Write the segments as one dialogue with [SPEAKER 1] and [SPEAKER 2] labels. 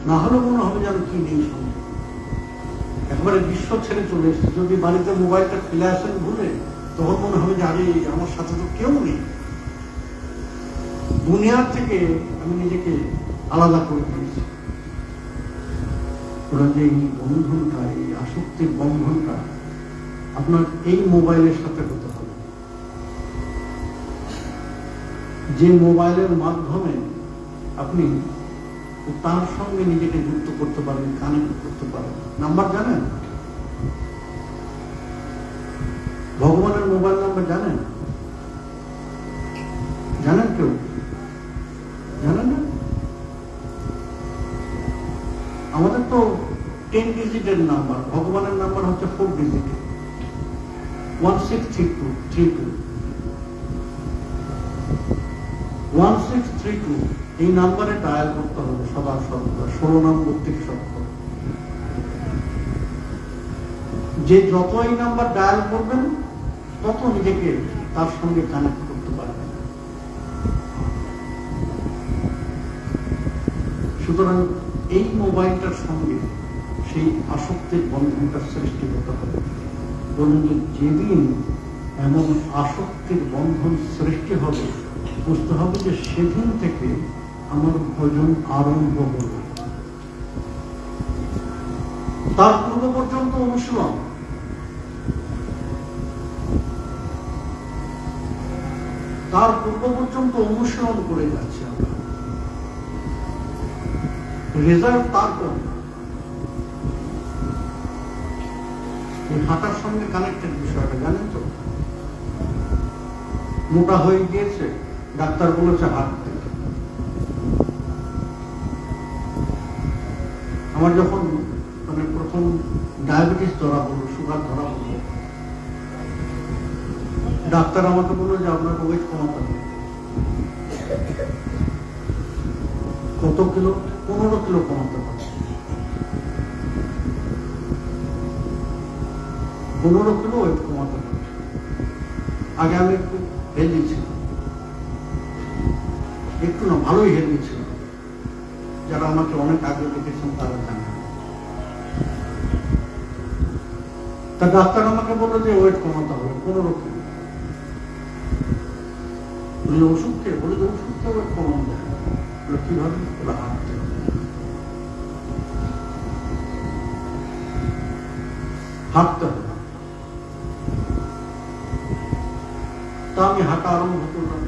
[SPEAKER 1] না হলে মনে হবে যেন কি নেই সঙ্গে, একবারে বিশ্ব ছেড়ে চলে এসেছে। যদি বাড়িতে মোবাইলটা ফেলে আসেন ভুলে, তখন মনে হবে যে আরে আমার সাথে তো কেউ নেই, দুনিয়ার থেকে আমি নিজেকে আলাদা করে দিয়েছি। ওরা যে এই বন্ধনটা, এই আসক্তির বন্ধনটা আপনার এই মোবাইলের সাথে হতে হবে, যে মোবাইলের মাধ্যমে আপনি তার সঙ্গে নিজেকে যুক্ত করতে পারেন, কানেক্ট করতে পারেন। নাম্বার জানেন? ভগবানের মোবাইল নাম্বার জানেন? জানেন কেউ? জানেন না? আমাদের তো 10 ডিজিটের নাম্বার, ভগবানের নাম্বার হচ্ছে 4 ডিজিটের, 1632। 1632 এই নাম্বারে ডায়াল করতে হবে সদা সর্বদা, 16 নম্বর থেকে সক্ষম। যে যত এই নাম্বার ডায়াল করবেন তত নিজেকে তার সঙ্গে কানেক্ট করতে পারবেন। সুতরাং এই মোবাইলটার সঙ্গে সেই আসক্তির বন্ধনটার সৃষ্টি হতে হবে। বলুন যে যেদিন এমন আসক্তির বন্ধন সৃষ্টি হবে, বুঝতে হবে যে সেদিন থেকে আমার ভজন আরম্ভ হল। তার পূর্ব পর্যন্ত অনুশীলন, তার পূর্ব পর্যন্ত অনুশীলন করে যাচ্ছি আমরা, রেজাল্ট তারপর। এই হাঁটার সঙ্গে কানেক্টেড বিষয়টা জানেন তো? মোটা হয়ে গিয়েছে, ডাক্তার বলেছে হাঁটতে। আমার যখন মানে প্রথম ডায়াবেটিস ধরা হলো, সুগার ধরা হলো, ডাক্তার আমাকে বললো যে আপনার ওয়েট কমাতে হবে। কত কিলো? 15 কিলো কমাতে হবে। 15 কিলো ওয়েট কমাতে হবে। আগে আমি একটু হেলদি ছিলাম, একটু না ভালোই হেলদি ছিলাম, যারা আমাকে অনেক আগে দেখেছেন তারা জানেন। তা ডাক্তার আমাকে বললো যে ওয়েট কমাতে হবে 15 কিলো। ওষুধ খেয়ে বলে যে ওষুধ খেয়ে ওয়েট কমানো যায়। কিভাবে? ওরা হাঁটতে হবে, হাঁটতে হবে। তা আমি হাঁটা আরম্ভ করলাম,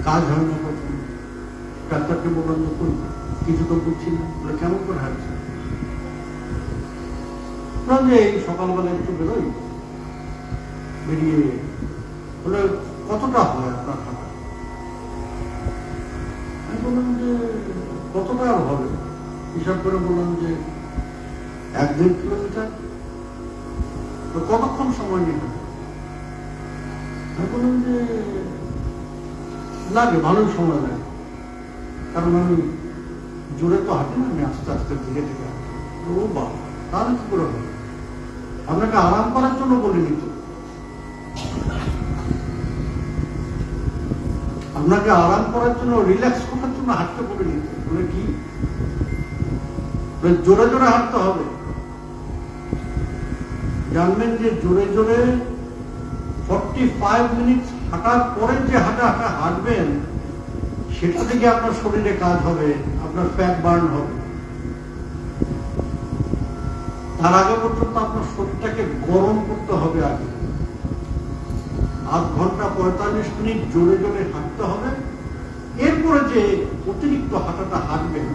[SPEAKER 1] কাজ হয় না প্রথম। ডাক্তারকে বললাম যে কিছু তো করছি না। বলে কেমন করে হাঁটছি? বললাম যে এই সকালবেলা একটু বেরোই, বেরিয়ে বলে কতটা হয় আপনার হাঁটা? আমি বললাম যে কতটা আর হবে, হিসাব করে বললাম যে 1-1.5 কিলোমিটার। কতক্ষণ সময় নিয়ে হাঁটে? আমি বললাম যে লাগে, ভালোই সময় লাগে, কারণ আমি জোরে তো হাঁটি না, আমি আস্তে আস্তে ধীরে ধীরে হাঁটি। ও বাবা, তাহলে কি করে হবে? আপনাকে আরাম করার জন্য বলিনি তো, আপনাকে আরাম করার জন্য, রিল্যাক্স করার জন্য হাঁটতে বলিনি তো। বলে কি? জোরে জোরে হাঁটতে হবে। জানবেন যে জোরে জোরে 45 মিনিট হাঁটার পরে যে হাঁটা হাঁটবেন, সেটা থেকে আপনার শরীরে কাজ হবে, আপনার ফ্যাট বার্ন হবে। তার আগে পর্যন্ত আপনার শরীরটাকে গরম করতে হবে। আগে 8 ঘন্টা 45 মিনিট জোরে জোরে হাঁটতে হবে। এরপরে যে অতিরিক্ত হাঁটাটা হাঁটবেন,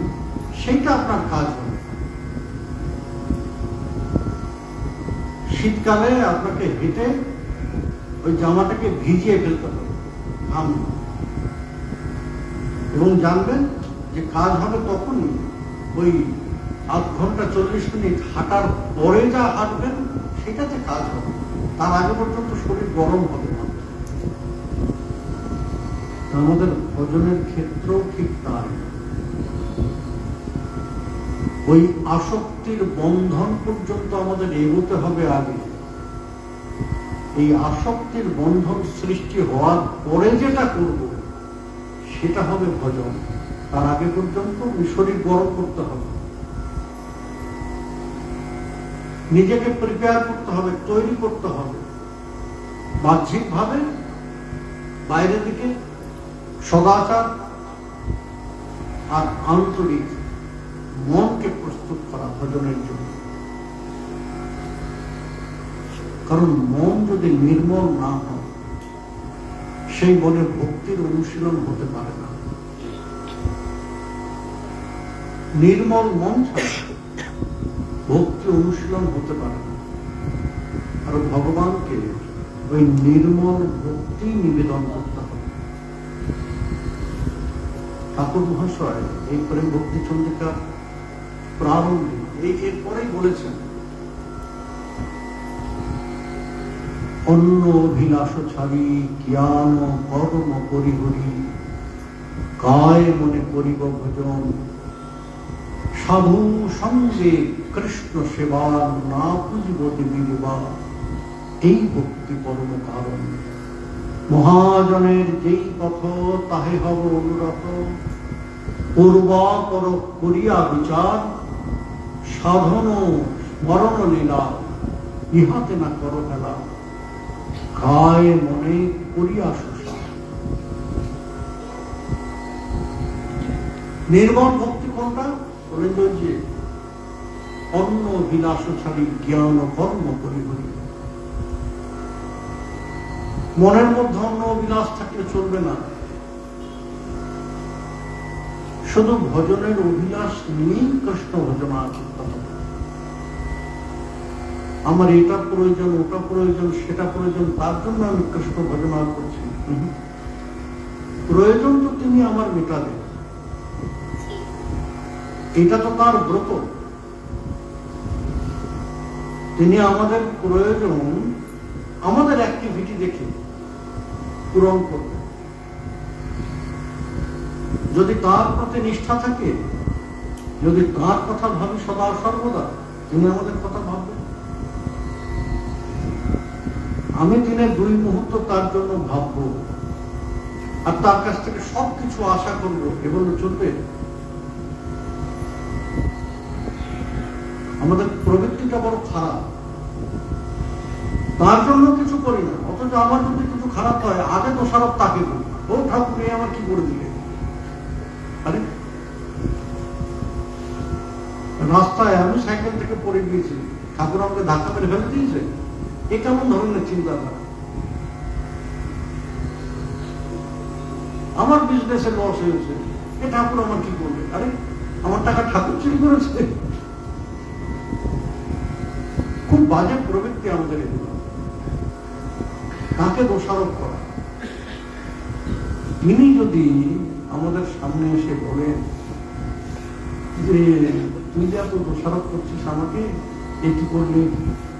[SPEAKER 1] সেইটা আপনার কাজ হবে। শীতকালে আপনাকে হেঁটে ওই জামাটাকে ভিজিয়ে ফেলতে হবে ঘাম, এবং জানবেন যে কাজ হবে তখনই ওই 8 ঘন্টা 40 মিনিট হাঁটার পরে যা হাঁটবেন সেটাতে কাজ হবে। তার আগে পর্যন্ত শরীর গরম হবে না। আমাদের ভজনের ক্ষেত্রেও ঠিক তাই। ওই আসক্তির বন্ধন পর্যন্ত আমাদের এগোতে হবে আগে। এই আসক্তির বন্ধন সৃষ্টি হওয়ার পরে যেটা করব সেটা হবে ভজন। তার আগে পর্যন্ত ওই শরীর গরম করতে হবে, নিজেকে প্রিপেয়ার করতে হবে, তৈরি করতে হবে, বাহ্যিক ভাবে বাইরের দিকে সদাচার আর আন্তরিক মনকে প্রস্তুত করা ভজনের জন্য। কারণ মন যদি নির্মল না হয়, সেই মনে ভক্তির অনুশীলন হতে পারে না। নির্মল মন ছাড়া ভক্তি অনুশীলন হতে পারে না। আর ভগবানকে ওই নির্মল ভক্তি নিবেদন করতে হবে। ঠাকুর মহাশয় এই প্রেম ভক্তি চন্দ্রিকার প্রারম্ভে এরপরেই বলেছেন, অন্য অভিলাষ ছাড়ি জ্ঞান কর্ম করি হরি, কায় মনে করিব ভজন, সাধু সঙ্গে কৃষ্ণ সেবা, না বুঝব দেবী বিবাহ, এই ভক্তি পরম কারণ। মহাজনের যেই পথ তাহে হব অনুরত, পূর্বাপর করিয়া বিচার, সাধন স্মরণ লীলা, ইহাতে না কর হেলা, কায় মনে করিয়া শোষা। নির্মল ভক্তি কোনটা? বলেন যে অন্য বিলাস ছাড়ি জ্ঞান কর্ম করি হরি। মনের মধ্যে অন্য অভিলাষ থাকলে চলবে না। শুধু ভজনের অভিলাষ নিয়েই কৃষ্ণ ভজনা করতে হবে। আমার এটা প্রয়োজন, ওটা প্রয়োজন, সেটা প্রয়োজন, তার জন্য আমি কৃষ্ণ ভজনা করছি। প্রয়োজন তো তিনি আমার মেটাবেন, এটা তো তার ব্রত। তিনি আমাদের প্রয়োজন আমাদের অ্যাক্টিভিটি দেখে পূরণ করবেন। যদি তার প্রতি নিষ্ঠা থাকে, যদি তার কথা ভাবি সদা সর্বদা, তিনি আমাদের কথা ভাববেন। আমি দিনে 2 মুহূর্ত তার জন্য ভাববো আর তার কাছ থেকে সবকিছু আশা করবো, এগুলো চলবে? আমাদের প্রবৃত্তিটা বড় খারাপ, তার জন্য কিছু করি না, অথচ আমার যদি কিছু খারাপ হয় আগে দোষারোপ তাকে করি। ও ঠাকুর এই আমার কি করে দিলে? আরে রাস্তায় আমি সাইকেল থেকে পড়ে গিয়েছি, ঠাকুর আমাকে ধাক্কা মেরে ফেলে দিয়েছে, এ কেমন ধরনের চিন্তাধারা? আমার বিজনেসে লস হয়েছে, এ ঠাকুর আমার কি করবে? আরে আমার টাকা ঠাকুর চুরি করেছে। খুব বাজে প্রবৃত্তি আমাদের এগুলো। কাকে দোষারোপ করা? তিনি যদি আমাদের সামনে এসে বলেন যে তুই যে এত দোষারোপ করছিস আমাকে, এ কি করলি,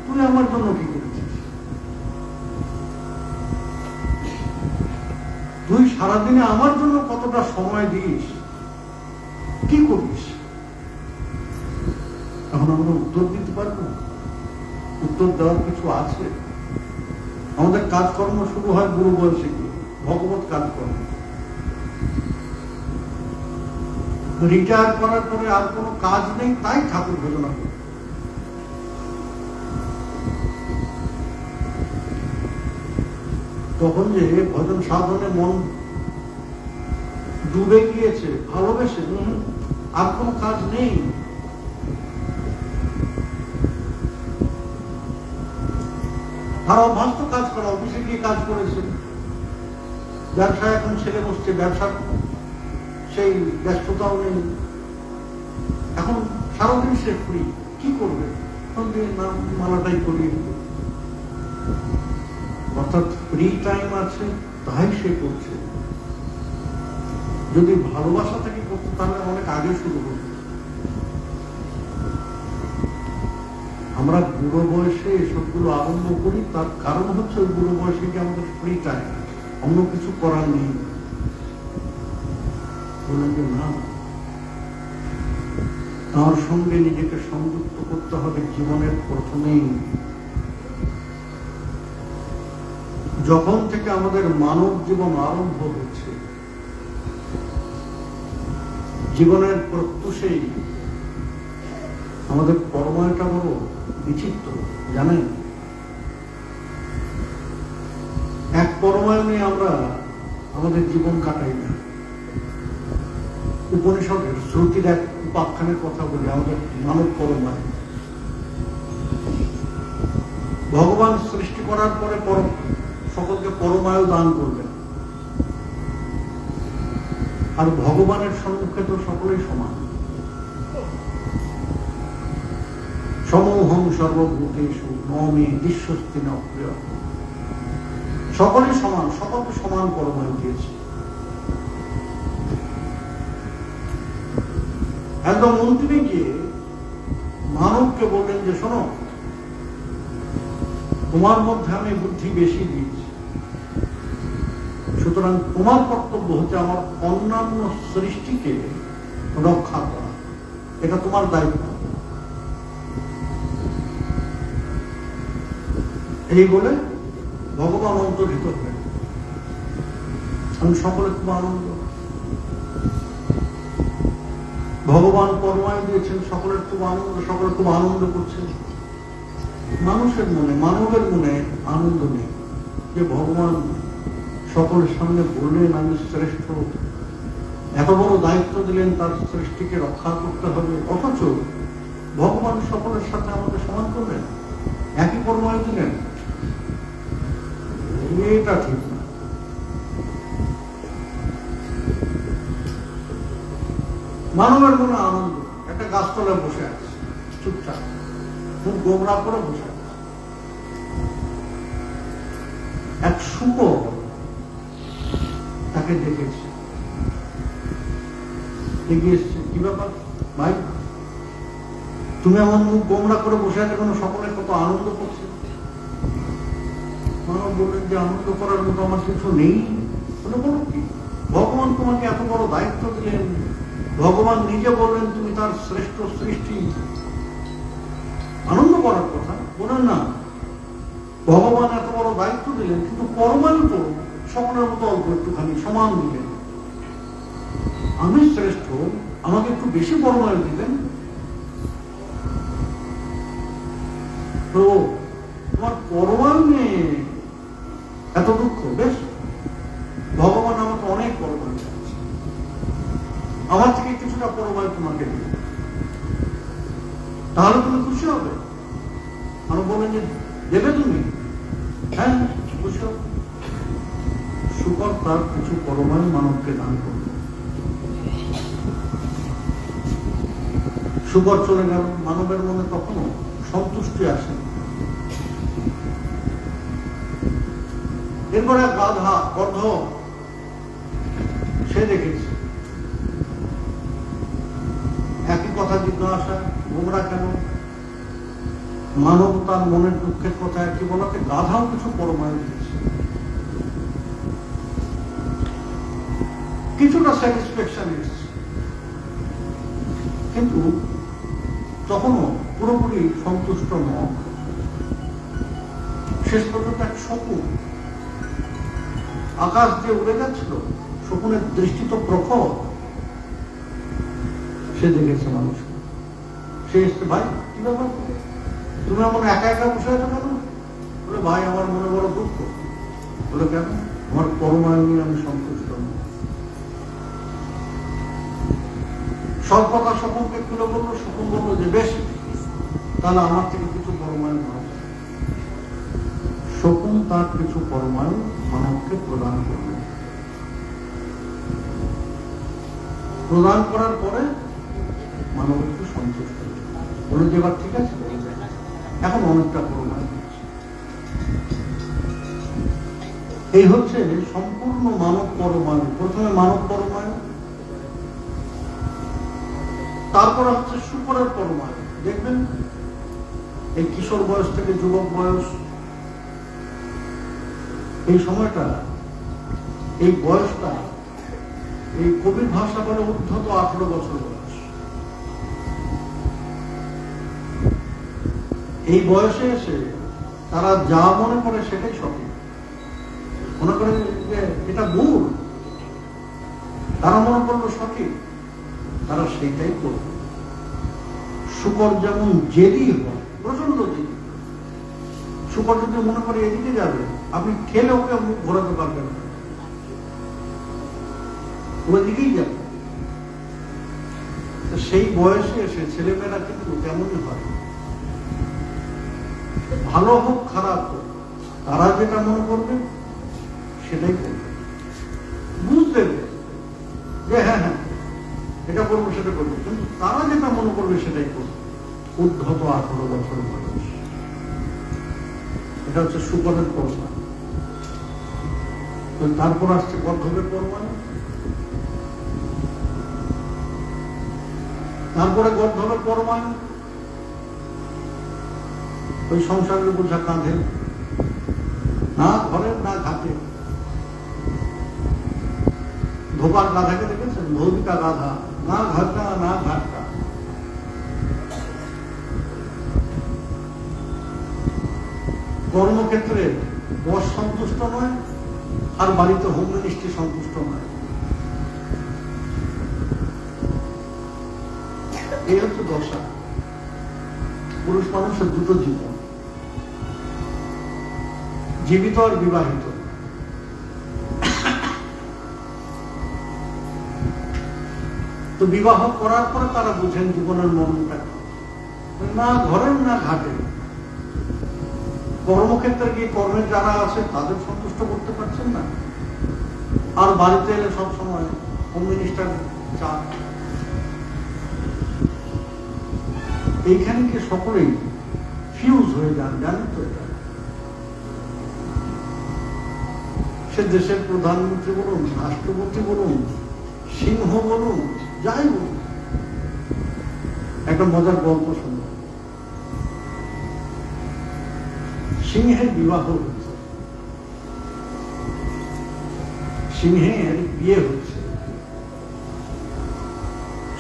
[SPEAKER 1] তুই আমার জন্য কি করেছিস, তুই সারাদিনে আমার জন্য কতটা সময় দিস, কি করিস? এখন আমরা উত্তর দিতে পারবো? উত্তর দেওয়ার কিছু আছে? আমাদের কাজকর্ম শুরু হয় গুরু বয়সে গিয়ে, ভগবত কাজকর্ম। রিটায়ার করার পরে আর কোনো কাজ নেই, তাই ঠাকুর ভজনা করে। তখন যে ভজন সাধনে মন ডুবে গিয়েছে, ভালোবেসে, আর কোনো কাজ নেই, আর অভ্যস্ত কাজ করা, অফিসে গিয়ে কাজ করেছে, ব্যবসায় এখন ছেলে বসছে, ব্যবসার সেই ব্যস্ততাও নেই, এখন সারাদিন সে ফ্রি, কি করবে? মালাটাই করিয়ে দেবে। অর্থাৎ ফ্রি টাইম আছে, তাই সে করছে। যদি ভালোবাসা থেকে করতে তাহলে অনেক আগে শুরু করবে। আমরা বুড়ো বয়সে এসবগুলো আরম্ভ করি, তার কারণ হচ্ছে ওই বুড়ো বয়সে কি আমাদের ফ্রি টাইম, অন্য কিছু করার নেই। বলেন যে না, তার সঙ্গে নিজেকে সংযুক্ত করতে হবে জীবনের প্রথমেই। যখন থেকে আমাদের মানব জীবন আরম্ভ হচ্ছে, জীবনের প্রত্যুষেই আমাদের পরমায়ুটা বড় বিচিত্র, জানেন? এক পরমায়ু নিয়ে আমরা আমাদের জীবন কাটাই না। উপনিষদের শ্রুতির এক উপাখ্যানের কথা বলি, আমাদের মানব পরমায়ু। ভগবান সৃষ্টি করার পরে সকলকে পরমায়ু দান করবেন, আর ভগবানের সম্মুখে তো সকলেই সমান। সমহং সর্বভূতেষু নমে বিশ্বস্তি ন প্রিয়। সকলেই সমান, সকলকে সমান পরমায়ু দিয়েছে। একদম অন্তিমে গিয়ে মানবকে বললেন যে শোনো, তোমার মধ্যে আমি বুদ্ধি বেশি দিয়েছি, সুতরাং তোমার কর্তব্য হচ্ছে আমার অন্যান্য সৃষ্টিকে রক্ষা করা, এটা তোমার দায়িত্ব। এই বলে ভগবান অন্তর্হিত হলেন। আমি সকলে খুব আনন্দ, ভগবান পরমায়ু দিয়েছেন, সকলের খুব আনন্দ, সকলে খুব আনন্দ করছেন। মানুষের মনে, মানবের মনে আনন্দ নেই যে ভগবান সকলের সামনে বললেন আমি শ্রেষ্ঠ, এত বড় দায়িত্ব দিলেন তার সৃষ্টিকে রক্ষা করতে হবে, অথচ ভগবান সকলের সাথে আমাকে সমান করলেন, একই পরমায়ু দিলেন। এটা ঠিক না। মানবের মনে আনন্দ, একটা গাছতলায় বসে আছে চুপচাপ, মুখ গোমরা করে বসে আছে। এক শুকর তাকে দেখেছে, এগিয়ে এসছে, কি ব্যাপার ভাই, তুমি আমার মুখ গোমরা করে বসে আছে কেন? সকলে কত আনন্দ করছে। মানব বললেন যে আনন্দ করার মতো আমার কিছু নেই। বলো কি, ভগবান তোমাকে এত বড় দায়িত্ব দিলেন, ভগবান নিজে বললেন তুমি তার শ্রেষ্ঠ সৃষ্টি, আনন্দ করার কথা বলেন না। ভগবান এত বড় দায়িত্ব দিলেন, কিন্তু পরমাণু তো সকলের মতো অল্প একটুখানি সমান দিলেন। আমি শ্রেষ্ঠ, আমাকে একটু বেশি পরমাণু দিলেন। তো তোমার পরমাণু নিয়ে এত দুঃখ, বেশ, ভগবান আমাকে অনেক পরমাণু দিচ্ছে, আমার থেকে কিছুটা পরমাণু তোমাকে দিবে, তাহলে তুমি খুশি হবে। আমরা বলেন যে দেবে তুমি, হ্যাঁ খুশি হবে। শুকর তার কিছু পরমাণু মানবকে দান করবে। শুকর চলে গেল, মানবের মনে তখনও সন্তুষ্টি আসে। এরপরে গাধা গর্ধ, সে দেখেছে একই কথা জিজ্ঞাসা, গোমরা কেন? মানব তার মনের দুঃখের কথা একই বলাতে গাধাও কিছু পরমায়ু দিয়েছে, কিছুটা স্যাটিসফ্যাকশন এসেছে, কিন্তু তখনও পুরোপুরি সন্তুষ্ট নয়। শেষ পর্যন্ত এক শকুন আকাশ দিয়ে উড়ে যাচ্ছিল, শকুনের দৃষ্টি তো প্রখর, সে দেখেছে মানুষ, সে এসছে, ভাই কি ব্যাপার, তুমি আমার একা একা বসে আছো কেন? বলে ভাই আমার মনে বড় দুঃখ। বলে কেন? আমার পরমায়ু নিয়ে আমি সন্তুষ্ট নই। সব কথা শকুনকে খুলে বললো, শকুন বললো যে বেশ, তাহলে আমার থেকে কিছু পরমায়ু নাও। শকুন তার কিছু পরমায়ু মানবকে প্রদান করবে। প্রদান করার পরে মানব একটু সন্তুষ্ট বলে যে এবার ঠিক আছে, এখন অনেকটা পরমায়ু। এই হচ্ছে সম্পূর্ণ মানব পরমায়ু। প্রথমে মানব পরমায়ু, তারপরে হচ্ছে শুকরের পরমায়ু। দেখবেন এই কিশোর বয়স থেকে যুবক বয়স, এই সময়টা, এই বয়সটা, এই কবির ভাষা বলে উদ্ধত 18 বছর বয়স। এই বয়সে এসে তারা যা মনে করে সেটাই সঠিক মনে করে, যে এটা ভুল তারা মনে করলো সঠিক, সেইটাই করবে। শুকর যেমন জেদি হয়, প্রচন্ড জেদি। শুকর যদি মনে করে এদিকে যাবে, আপনি ঠেলে ওকে মুখ ঘোরাতে পারবেন না, ওইদিকেই যাবে। সেই বয়সে এসে ছেলেমেয়েরা কিন্তু তেমনই হয়, ভালো হোক খারাপ হোক, তারা যেটা মনে করবে সেটাই করবে। বুঝতে যে হ্যাঁ হ্যাঁ এটা করবো সেটা করবো, কিন্তু তারা যেটা মনে করবে সেটাই করবে। উদ্ধত 18 বছর বয়স, এটা হচ্ছে শুকরের পরমা। তারপর আসছে গর্ধবের পরমা, তারপরে গর্ধবের পরমা। ওই সংসারের বোঝা কাঁধে, না ঘরের না ঘাটে। ধোপার গাধাকে দেখেছেন? ধৌবিকা গাধা, না ঘাটটা না ঘাটটা। কর্মক্ষেত্রে বস সন্তুষ্ট নয়, আর বাড়িতে হোম মিনিস্ট্রি সন্তুষ্ট নয়। এই হচ্ছে দশা। পুরুষ মানুষের দুটো জীবন, জীবিত আর বিবাহিত। তো বিবাহ করার পরে তারা বুঝেন জীবনের মর্মটা, না ঘরের না ঘাটে। কর্মক্ষেত্রে গিয়ে কর্মে যারা আছে তাদের সন্তুষ্ট করতে পারছেন না, আর বাড়িতে এলে সবসময় হোম মিনিস্টার চাপ। এইখানে কি সকলেই ফিউজ হয়ে যান, জানেন তো? এটা সে দেশের প্রধানমন্ত্রী বলুন, রাষ্ট্রপতি বলুন, সিংহ বলুন, যাই বলুন। একটা মজার গল্প শুনব। সিংহের বিবাহ হচ্ছে, সিংহের বিয়ে হচ্ছে,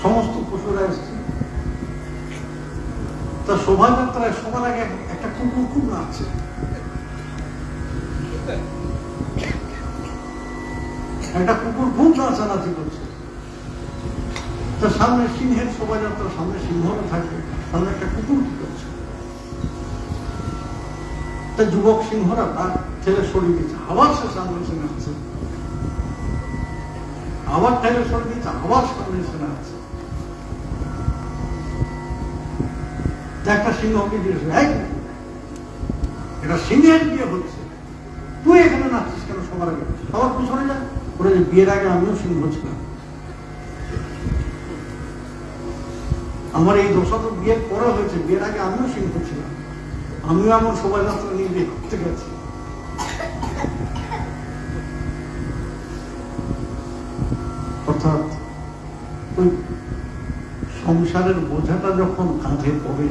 [SPEAKER 1] সমস্ত পশুরা এসছে। তার শোভাযাত্রায় সবার আগে একটা কুকুর খুব নাচছে। একটা কুকুর খুব নাচানাচি করছে। তার সামনে সিংহের শোভাযাত্রার সামনে সিংহরা থাকে, সামনে একটা কুকুর কি করছে। তা যুবক সিংহরা তার ঠেলে সরিয়ে দিচ্ছে, আবার সে সামনে এসে নাচছে, আবার ঠেলে সরিয়ে দিচ্ছে, আবার সামনে এসে নাচছে। একটা সিংহকে দিয়েছে, এটা সিংহের বিয়ে হচ্ছে, তুই এখানে নাচছিস কেন সবার আগে? সবার পিছনে যা। ওরা যে বিয়ের আগে আমিও সিংহ ছিলাম, আমার এই দশা তো বিয়ের পরে হয়েছে, বিয়ের আগে আমিও সিংহ ছিলাম, আমিও আমার শোভাযাত্রা নিয়ে বিয়ে করতে গেছি। অর্থাৎ ওই সংসারের বোঝাটা যখন কাঁধে পড়ে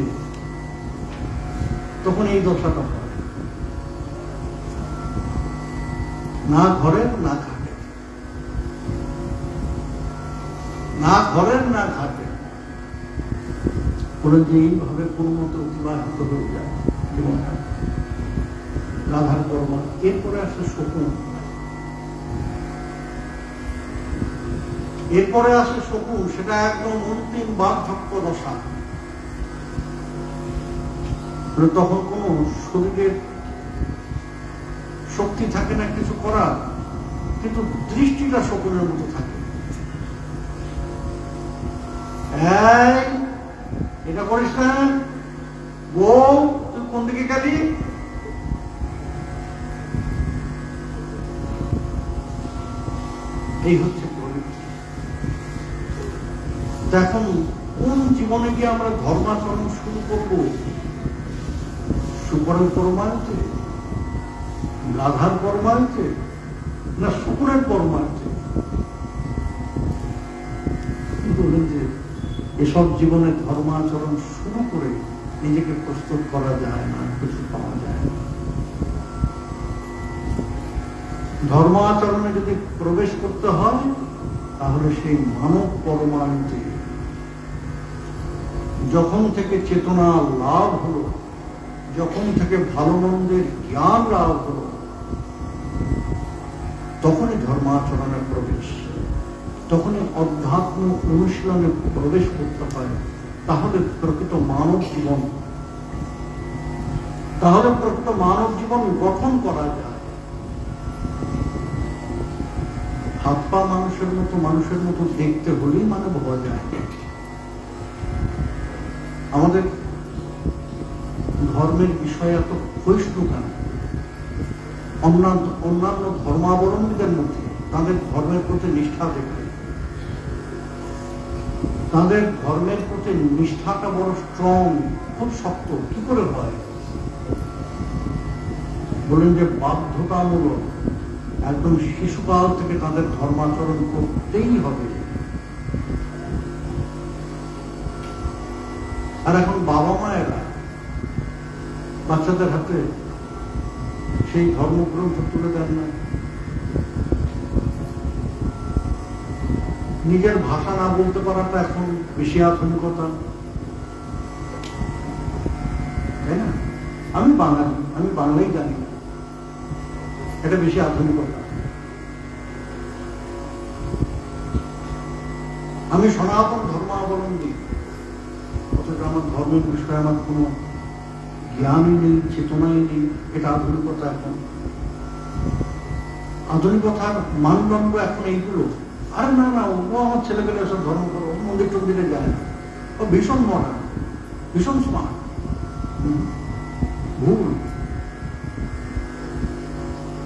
[SPEAKER 1] তখন এই দশাটা হয়, না ঘরের না ঘাটে, না ঘরের না ঘাটে। বলে যে এইভাবে কোন মতো অতিবাহিত হয়ে যায় জীবনটা। রাধার কর্মা। এরপরে আসে শকুন, এরপরে আসে শকুন, সেটা একদম অন্তিম বার্ধক্য দশা। তখন কোন শরীরের শক্তি থাকে না কিছু করার, কিন্তু দৃষ্টিটা শকুনের মতো থাকে। এটা করিস না, বউ তুই কোন দিকে গেলি? এই হচ্ছে এখন কোন জীবনে গিয়ে আমরা ধর্মাচরণ শুরু করবো? শুকরের পরমায়ুতে, রাধার পরমায়ুতে, না শুকুরের পরমায়ুতে? বলেন যে এসব জীবনে ধর্মাচরণ শুরু করে নিজেকে প্রস্তুত করা যায় না, কিছু পাওয়া যায় না। ধর্মাচরণে যদি প্রবেশ করতে হয় তাহলে সেই মানব পরমায়ুতে যখন থেকে চেতনা লাভ হলো, যখন থেকে ভালো মন্দের জ্ঞান লাভ হলো, তখনই ধর্মাচরণের প্রবেশ, যখনই অধ্যাত্ম অনুশীলনে প্রবেশ করতে হয়, তাহলে প্রকৃত মানব জীবন গঠন করা যায়। হাত পা মানুষের মতো দেখতে হলেই মানব হওয়া যায়। আমাদের ধর্মের বিষয়ে এত ক্ষয়িষ্ণু কেন? অন্যান্য ধর্মাবলম্বীদের মধ্যে তাদের ধর্মের প্রতি নিষ্ঠা দেখে, তাদের ধর্মের প্রতি নিষ্ঠাটা বড় স্ট্রং, খুব শক্ত। কি করে হয়? বলেন যে বাধ্যতামূলক, একদম শিশুকাল থেকে তাদের ধর্মাচরণ করতেই হবে। আর এখন বাবা মায়েরা বাচ্চাদের হাতে সেই ধর্মগ্রন্থ তুলে দেন না। নিজের ভাষা না বলতে পারাটা এখন বেশি আধুনিকতা, তাই না? আমি বাঙালি, আমি বাংলাই জানি না, এটা বেশি আধুনিকতা। আমি সনাতন ধর্মাবলম্বী, অথচ আমার ধর্মের বিষয়ে আমার কোনো জ্ঞানই নেই, চেতনাই নেই, এটা আধুনিকতা। এখন আধুনিকতার মানদণ্ড এখন এইগুলো। আরে না না, ও আমার ছেলেপেলে এসব ধর্ম করো, মন্দির টন্দিরে যায় না, ও ভীষণ মডার্ন, ভীষণ স্মার্ট। ভুল।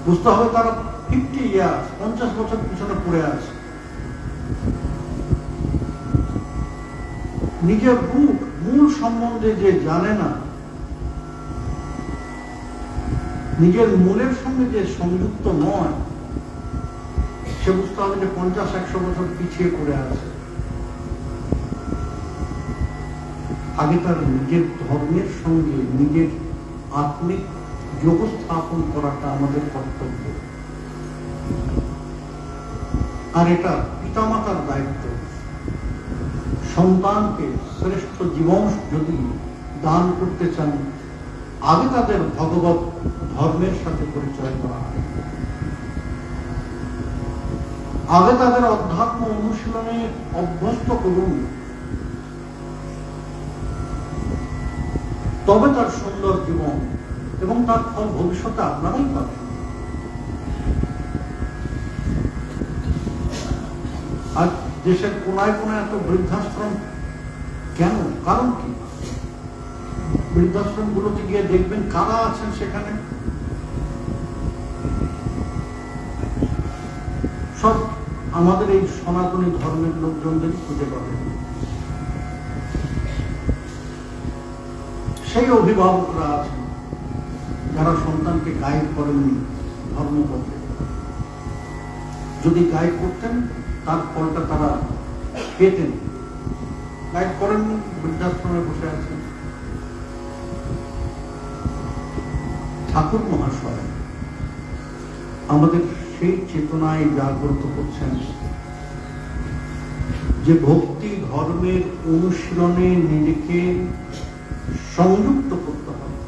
[SPEAKER 1] বুঝতে হবে তারা 50 বছর পিছনে পড়ে আছে। নিজের মূল সম্বন্ধে যে জানে না, নিজের মূলের সঙ্গে যে সংযুক্ত নয়, সে বুঝতে হবে যে 50-100 বছর পিছিয়ে পড়ে আছে। আগে তার নিজের ধর্মের সঙ্গে নিজের আত্মিক যোগ স্থাপন করাটা আমাদের কর্তব্য। আর এটা পিতামাতার দায়িত্ব। সন্তানকে শ্রেষ্ঠ জীবন যদি দান করতে চান, আগে তাদের ভগবত ধর্মের সাথে পরিচয় করা হয়, আগে তাদের অধ্যাত্ম অনুশীলনে অভ্যস্ত করুন, তবে তার সুন্দর জীবন এবং তার ফল ভবিষ্যতে আপনারাই পাবেন। আর দেশের কোনায় কোনায় এত বৃদ্ধাশ্রম কেন? কারণ কি? বৃদ্ধাশ্রম গুলোতে গিয়ে দেখবেন কারা আছেন সেখানে। সব আমাদের এই সনাতনী ধর্মের লোকজনদের খুঁজে পাবেন। সেই অভিভাবকরা আছেন যারা সন্তানকে গাইড করেননি ধর্মপথে। যদি গাইড করতেন, তার ফলটা তারা পেতেন। গাইড করেননি, বৃদ্ধাশ্রমে বসে আছেন। ঠাকুর মহাশয় আমাদের সেই চেতনায় জাগ্রত করছেন যে ভক্তি ধর্মের অনুশীলনে নিজেকে সংযুক্ত করতে হবে।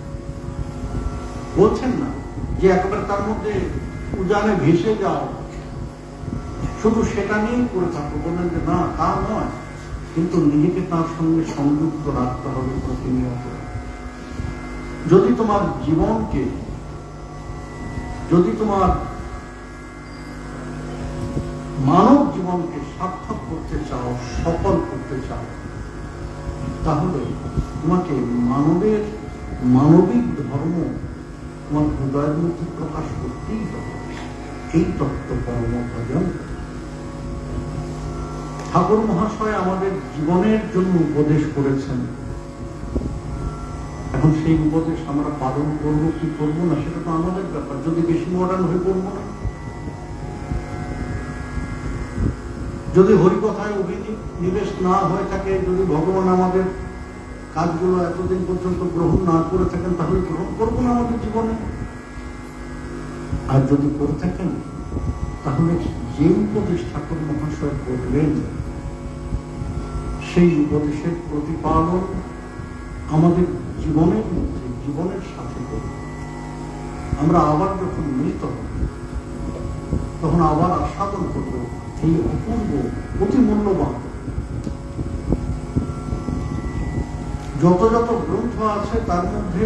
[SPEAKER 1] বলছেন না যে একেবারে তার মধ্যে উজানে ভেসে যাও, শুধু সেটা নিয়েই করে থাকো। বললেন যে না, তা নয়, কিন্তু নিজেকে তার সঙ্গে সংযুক্ত রাখতে হবে প্রতিনিয়ত। যদি তোমার জীবনকে, যদি তোমার মানব জীবনকে সার্থক করতে চাও, সফল করতে চাও, তাহলে তোমাকে মানবিক ধর্ম তোমার হৃদয়ের মধ্যে প্রকাশ করতেই হবে। এই তত্ত্ব পরম ভজন। ঠাকুর মহাশয় আমাদের জীবনের জন্য উপদেশ করেছেন। এখন সেই উপদেশ আমরা পালন করবো কি করবো না, সেটা তো আমাদের ব্যাপার। যদি বেশি মডার্ন হয়ে পড়বো না, যদি হরিকথায় অভিনিবেশ না হয়ে থাকে, যদি ভগবান আমাদের কাজগুলো এতদিন পর্যন্ত গ্রহণ না করে থাকেন, তাহলে গ্রহণ করবো না আমাদের জীবনে। আর যদি করে থাকেন, তাহলে যে উপদেশ ঠাকুর মহাশয় করলেন, সেই উপদেশের প্রতিপালন আমাদের জীবনের মধ্যে, জীবনের সাথে করব। আমরা আবার যখন মিলিত হব, তখন আবার আস্বাদন করব এই অপূর্ব অতি মূল্যবান যত যত গ্রন্থ আছে তার মধ্যে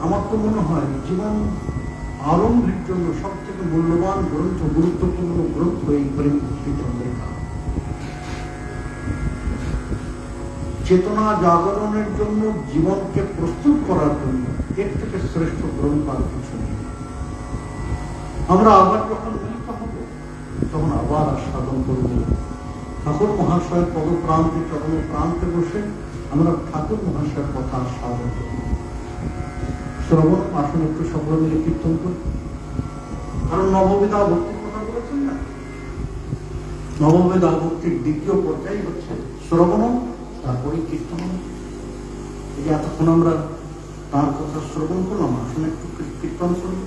[SPEAKER 1] আমার তো মনে হয় জীবন আরম্ভের জন্য সব থেকে মূল্যবান গ্রন্থ, গুরুত্বপূর্ণ গ্রন্থ এই প্রেম ভক্তি চন্দ্রিকা। চেতনা জাগরণের জন্য, জীবনকে প্রস্তুত করার জন্য এর থেকে শ্রেষ্ঠ গ্রন্থ আর কিছু নেই। আমরা আবার যখন মিলিত হব তখন আবার আস্বাদন করব ঠাকুর মহাশয়ের পদপ্রান্তে, চরম প্রান্তে বসে আমরা ঠাকুর মহাশয়ের কথা আস্বাদন করব। শ্রবণ আসুন একটু সকলে মিলে কীর্তন করি। কারণ নববিধা ভক্তির কথা বলেছেন না, নববিধা ভক্তির দ্বিতীয় পর্যায় হচ্ছে শ্রবণ, তারপরে কীর্তন। এই যে এতক্ষণ আমরা তার কথা শ্রবণ করলাম, আসুন একটু কীর্তন করব।